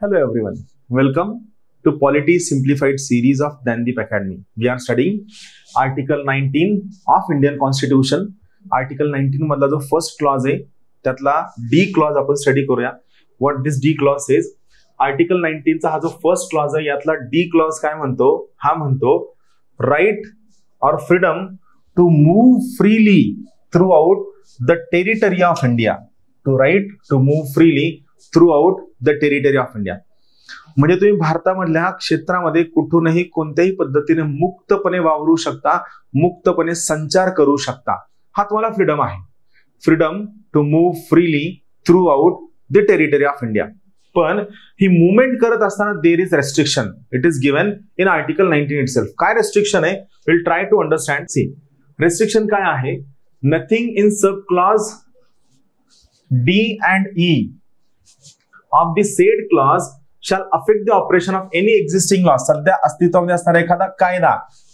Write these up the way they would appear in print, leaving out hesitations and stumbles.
Hello everyone, welcome to Polity Simplified series of Dandeep Academy. We are studying Article 19 of Indian Constitution. Article 19 मधला जो first clause आहे त्यातला D clause आपण study करूया. What this D clause says. Article 19 चा हा जो first clause आहे यातला डी क्लॉज काय म्हणतो, हा म्हणतो राईट और freedom to move freely throughout the territory of India. To right to move freely throughout the territory of India. म्हणजे तुम्ही भारतामधल्या क्षेत्रामध्ये कुठूनही कोणत्याही पद्धतीने मुक्तपणे वावरू शकता, मुक्तपणे संचार करू शकता. हा तुम्हाला फ्रीडम आहे. Freedom to move freely throughout the territory of India. पण ही मुवमेंट करत असताना there is restriction. It is given in article 19 itself. काय रेस्ट्रिक्शन आहे, will try to understand. See restriction काय आहे. Nothing in sub clause D and E of the said clause shall affect the operation of any existing law. सध्या अस्तित्वामध्ये असणारा एखादा कायदा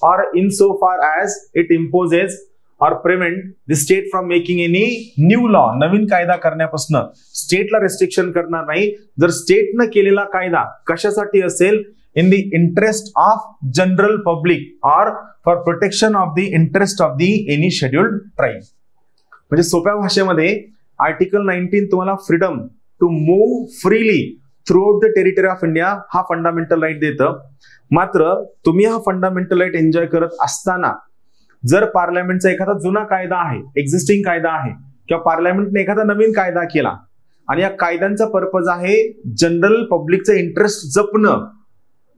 or in so far as it imposes or prevent the state from making any new law. नवीन कायदा करण्यापासून स्टेटला restriction करणार नाही. जर स्टेटनं केलेला कायदा कशासाठी असेल, in the interest of general public or for protection of the interest of the any scheduled tribe. म्हणजे सोप्या भाषेमध्ये आर्टिकल 19 तुम्हाला freedom to move freely throughout the territory of India हा फंडामेंटल राईट देतं. मात्र तुम्ही हा फंडामेंटल राईट एन्जॉय करत असताना जर पार्लमेंटचा एखादा जुना कायदा आहे, एक्झिस्टिंग कायदा आहे, किंवा पार्लमेंटने एखादा नवीन कायदा केला आणि या कायद्यांचा पर्पज आहे जनरल पब्लिकचं इंटरेस्ट जपणं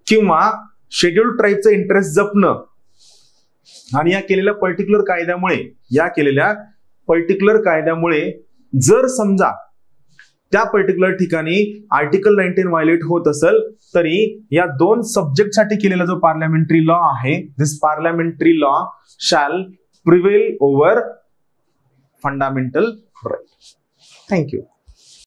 किंवा शेड्यूल्ड ट्राईबचं इंटरेस्ट जपणं, आणि या केलेल्या पर्टिक्युलर कायद्यामुळे जर समजा त्या पर्टिक्युलर ठिकाणी आर्टिकल 19 व्हायोलेट होत असेल, तरी या दोन सब्जेक्टसाठी केलेला जो पार्लमेंटरी लॉ आहे, this parliamentary law shall prevail over fundamental right. Thank you.